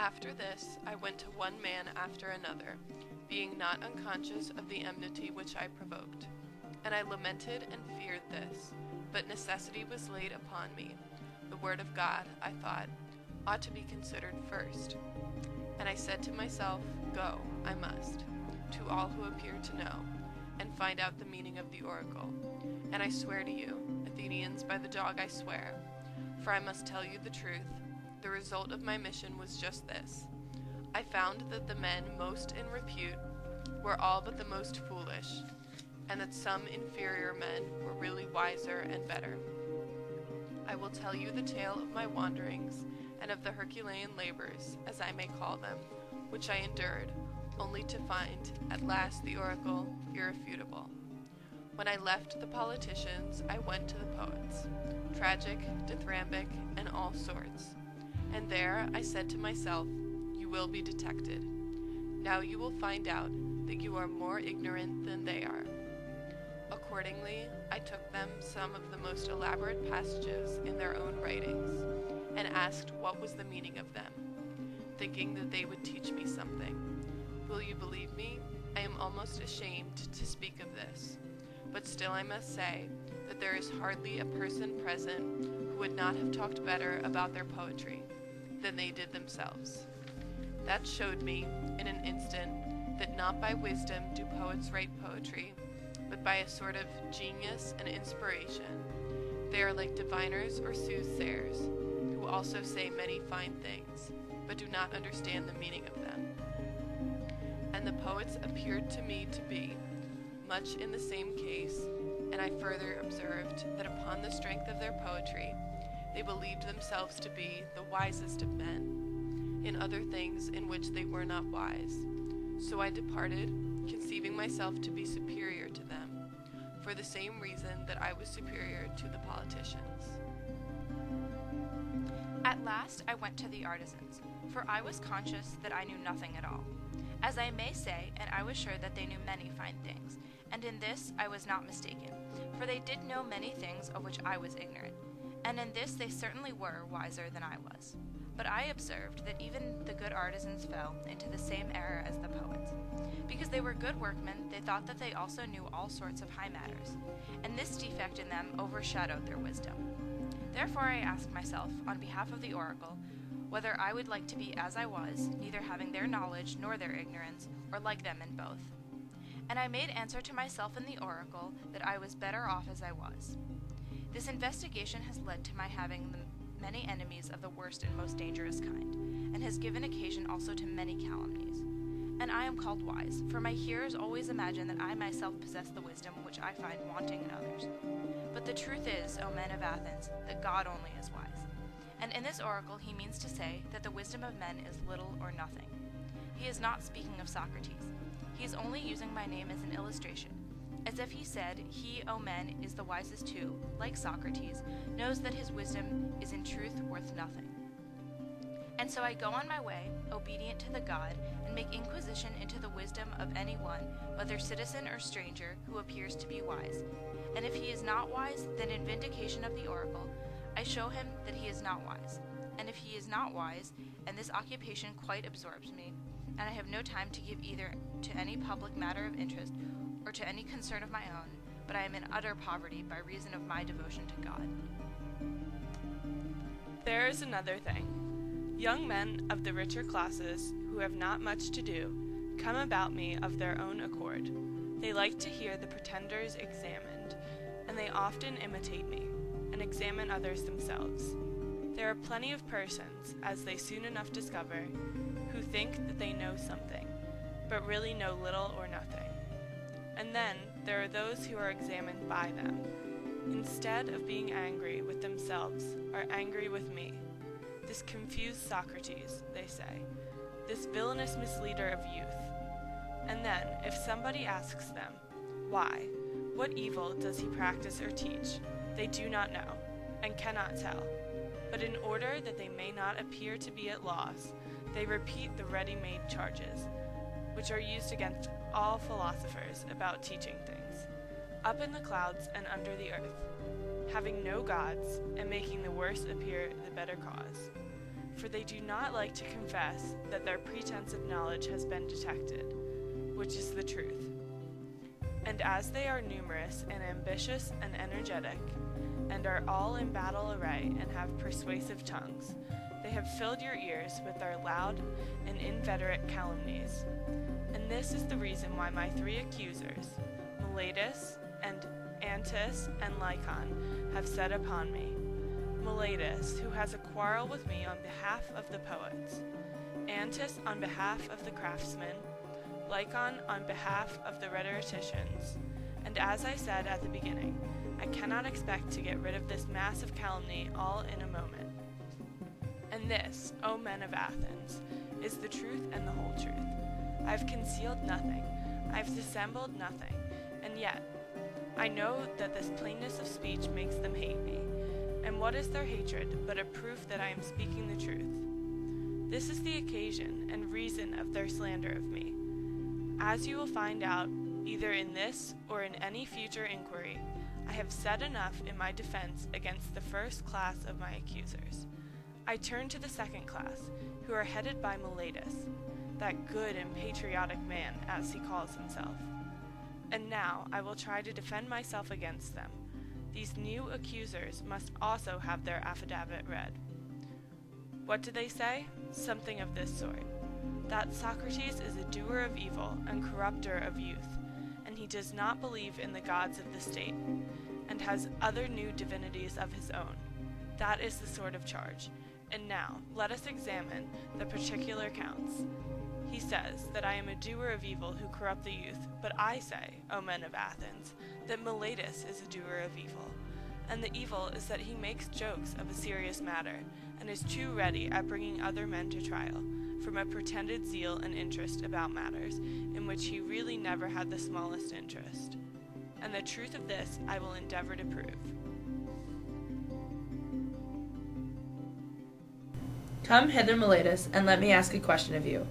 After this, I went to one man after another, being not unconscious of the enmity which I provoked. And I lamented and feared this, but necessity was laid upon me. The word of God, I thought, ought to be considered first. And I said to myself, Go, I must, to all who appear to know, and find out the meaning of the oracle. And I swear to you, Athenians, by the dog I swear, for I must tell you the truth, the result of my mission was just this. I found that the men most in repute were all but the most foolish, and that some inferior men were really wiser and better. I will tell you the tale of my wanderings, and of the Herculean labors, as I may call them, which I endured, only to find, at last, the oracle irrefutable. When I left the politicians, I went to the poets, tragic, dithyrambic, and all sorts. And there I said to myself, You will be detected. Now you will find out that you are more ignorant than they are. Accordingly, I took them some of the most elaborate passages in their own writings, and asked what was the meaning of them, thinking that they would teach me something. Will you believe me? I am almost ashamed to speak of this, but still I must say that there is hardly a person present who would not have talked better about their poetry than they did themselves. That showed me, in an instant, that not by wisdom do poets write poetry, but by a sort of genius and inspiration. They are like diviners or soothsayers, who also say many fine things, but do not understand the meaning of them. And the poets appeared to me to be much in the same case, and I further observed that upon the strength of their poetry, they believed themselves to be the wisest of men, in other things in which they were not wise. So I departed, conceiving myself to be superior to them, for the same reason that I was superior to the politicians. At last I went to the artisans, for I was conscious that I knew nothing at all, as I may say, and I was sure that they knew many fine things, and in this I was not mistaken, for they did know many things of which I was ignorant, and in this they certainly were wiser than I was. But I observed that even the good artisans fell into the same error as the poets. Because they were good workmen, they thought that they also knew all sorts of high matters, and this defect in them overshadowed their wisdom. Therefore I asked myself, on behalf of the oracle, whether I would like to be as I was, neither having their knowledge nor their ignorance, or like them in both. And I made answer to myself in the oracle that I was better off as I was. This investigation has led to my having many enemies of the worst and most dangerous kind, and has given occasion also to many calumnies. And I am called wise, for my hearers always imagine that I myself possess the wisdom which I find wanting in others. But the truth is, O men of Athens, that God only is wise. And in this oracle he means to say that the wisdom of men is little or nothing. He is not speaking of Socrates. He is only using my name as an illustration, as if he said, He, O men, is the wisest who, like Socrates, knows that his wisdom is in truth worth nothing. And so I go on my way, obedient to the god, and make inquisition into the wisdom of any one, whether citizen or stranger, who appears to be wise. And if he is not wise, then in vindication of the oracle, I show him that he is not wise. And if he is not wise, and this occupation quite absorbs me, and I have no time to give either to any public matter of interest or to any concern of my own, but I am in utter poverty by reason of my devotion to God. There is another thing. Young men of the richer classes, who have not much to do, come about me of their own accord. They like to hear the pretenders examined, and they often imitate me, and examine others themselves. There are plenty of persons, as they soon enough discover, who think that they know something, but really know little or nothing. And then there are those who are examined by them. Instead of being angry with themselves, are angry with me. This confused Socrates, they say, this villainous misleader of youth. And then, if somebody asks them, why, what evil does he practice or teach, they do not know, and cannot tell. But in order that they may not appear to be at loss, they repeat the ready-made charges, which are used against all philosophers about teaching things, up in the clouds and under the earth, having no gods, and making the worse appear the better cause. for they do not like to confess that their pretense of knowledge has been detected, which is the truth. And as they are numerous and ambitious and energetic, and are all in battle array and have persuasive tongues, they have filled your ears with their loud and inveterate calumnies. And this is the reason why my 3 accusers, Meletus and Antis and Lycon, have set upon me. Meletus, who has a quarrel with me on behalf of the poets, Antis on behalf of the craftsmen, Lycon on behalf of the rhetoricians. And as I said at the beginning, I cannot expect to get rid of this mass of calumny all in a moment. And this, O men of Athens, is the truth and the whole truth. I have concealed nothing, I have dissembled nothing, and yet I know that this plainness of speech makes them hate me. And what is their hatred but a proof that I am speaking the truth? This is the occasion and reason of their slander of me. As you will find out, either in this or in any future inquiry, I have said enough in my defense against the first class of my accusers. I turn to the second class, who are headed by Meletus, that good and patriotic man, as he calls himself. And now I will try to defend myself against them. These new accusers must also have their affidavit read. What do they say? Something of this sort: that Socrates is a doer of evil and corrupter of youth, and he does not believe in the gods of the state, and has other new divinities of his own. That is the sort of charge. And now let us examine the particular counts. He says that I am a doer of evil who corrupt the youth, but I say, O men of Athens, that Meletus is a doer of evil. And the evil is that he makes jokes of a serious matter, and is too ready at bringing other men to trial, from a pretended zeal and interest about matters in which he really never had the smallest interest. And the truth of this I will endeavor to prove. Come hither, Meletus, and let me ask a question of you.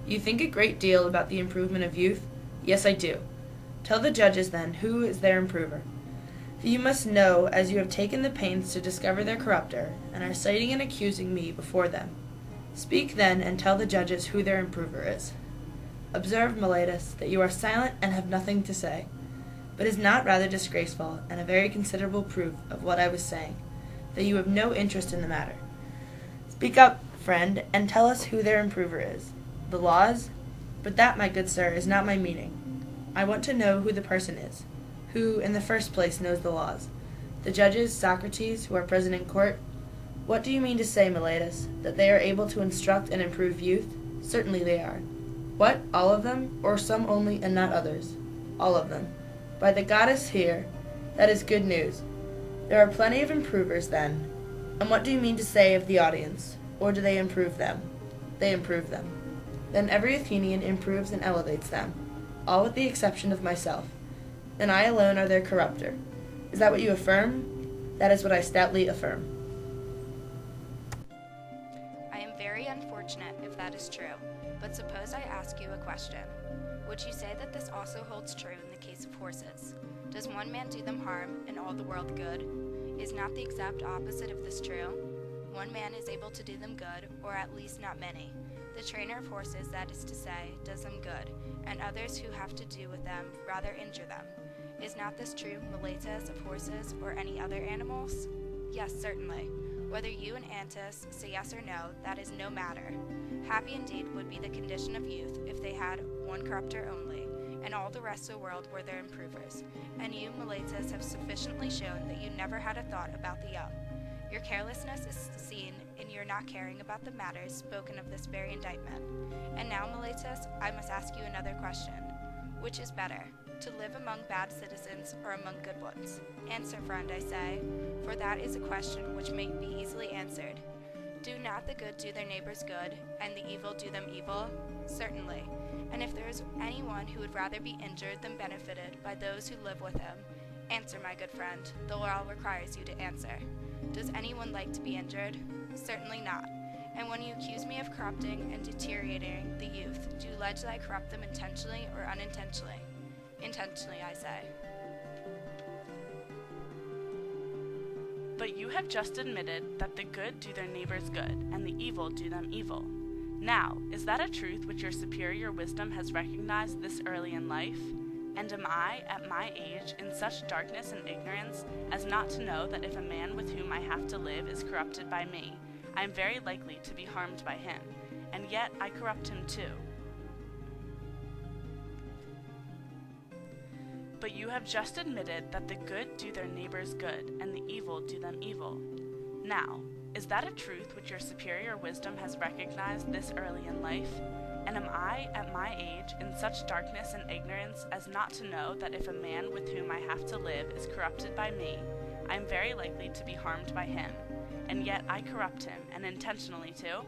You think a great deal about the improvement of youth? Yes, I do. Tell the judges, then, who is their improver. For you must know, as you have taken the pains to discover their corrupter, and are citing and accusing me before them. Speak, then, and tell the judges who their improver is. Observe, Meletus, that you are silent and have nothing to say. But is not rather disgraceful, and a very considerable proof of what I was saying, that you have no interest in the matter. Speak up, friend, and tell us who their improver is. The laws? But that, my good sir, is not my meaning. I want to know who the person is, who, in the first place, knows the laws. The judges, Socrates, who are present in court? What do you mean to say, Meletus, that they are able to instruct and improve youth? Certainly they are. What, all of them, or some only and not others? All of them. By the goddess here, that is good news. There are plenty of improvers, then. And what do you mean to say of the audience? Or do they improve them? They improve them. Then every Athenian improves and elevates them, all with the exception of myself. And I alone are their corrupter. Is that what you affirm? That is what I stoutly affirm. I am very unfortunate if that is true, but suppose I ask you a question. Would you say that this also holds true in the case of horses? Does one man do them harm and all the world good? Is not the exact opposite of this true? One man is able to do them good, or at least not many. The trainer of horses, that is to say, does them good, and others who have to do with them rather injure them. Is not this true, Meletus, of horses or any other animals? Yes, certainly. Whether you and Antis say yes or no, that is no matter. Happy indeed would be the condition of youth if they had one corrupter only, and all the rest of the world were their improvers. And you, Meletus, have sufficiently shown that you never had a thought about the young. Your carelessness is seen in your not caring about the matters spoken of this very indictment. And now, Meletus, I must ask you another question. Which is better, to live among bad citizens or among good ones? Answer, friend, I say, for that is a question which may be easily answered. Do not the good do their neighbors good, and the evil do them evil? Certainly. And if there is anyone who would rather be injured than benefited by those who live with him, answer, my good friend. The law requires you to answer. Does anyone like to be injured? Certainly not. And when you accuse me of corrupting and deteriorating the youth, do you allege that I corrupt them intentionally or unintentionally? Intentionally, I say. But you have just admitted that the good do their neighbors good, and the evil do them evil. Now, is that a truth which your superior wisdom has recognized this early in life? And am I, at my age, in such darkness and ignorance as not to know that if a man with whom I have to live is corrupted by me, I am very likely to be harmed by him, and yet I corrupt him too? But you have just admitted that the good do their neighbors good, and the evil do them evil. Now, is that a truth which your superior wisdom has recognized this early in life? And am I, at my age, in such darkness and ignorance as not to know that if a man with whom I have to live is corrupted by me, I am very likely to be harmed by him, and yet I corrupt him, and intentionally too?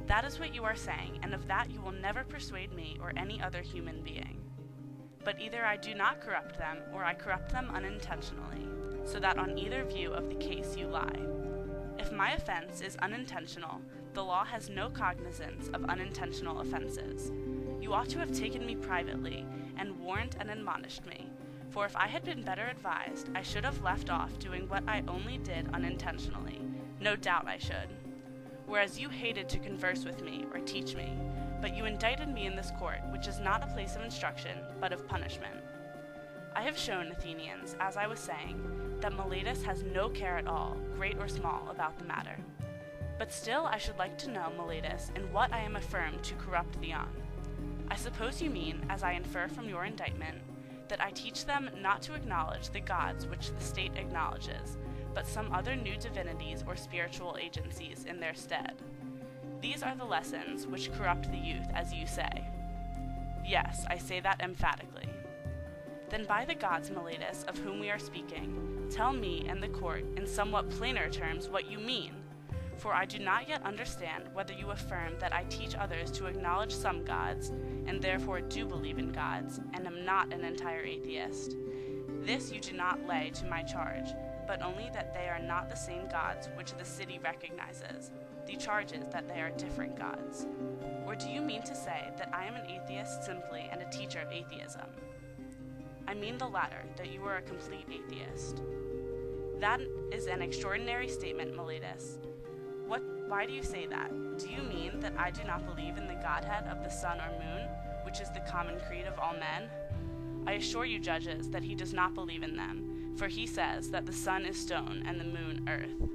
That is what you are saying, and of that you will never persuade me or any other human being. But either I do not corrupt them, or I corrupt them unintentionally, so that on either view of the case you lie. If my offense is unintentional, the law has no cognizance of unintentional offenses. You ought to have taken me privately, and warned and admonished me, for if I had been better advised, I should have left off doing what I only did unintentionally. No doubt I should. Whereas you hated to converse with me or teach me, but you indicted me in this court, which is not a place of instruction, but of punishment. I have shown, Athenians, as I was saying, that Meletus has no care at all, great or small, about the matter. But still I should like to know, Meletus, in what I am affirmed to corrupt thee on. I suppose you mean, as I infer from your indictment, that I teach them not to acknowledge the gods which the state acknowledges, but some other new divinities or spiritual agencies in their stead. These are the lessons which corrupt the youth, as you say. Yes, I say that emphatically. Then by the gods, Meletus, of whom we are speaking, tell me and the court in somewhat plainer terms what you mean, for I do not yet understand whether you affirm that I teach others to acknowledge some gods, and therefore do believe in gods, and am not an entire atheist. This you do not lay to my charge, but only that they are not the same gods which the city recognizes. The charge is that they are different gods. Or do you mean to say that I am an atheist simply and a teacher of atheism? I mean the latter, that you are a complete atheist. That is an extraordinary statement, Meletus. Why do you say that? Do you mean that I do not believe in the godhead of the sun or moon, which is the common creed of all men? I assure you, judges, that he does not believe in them, for he says that the sun is stone and the moon earth.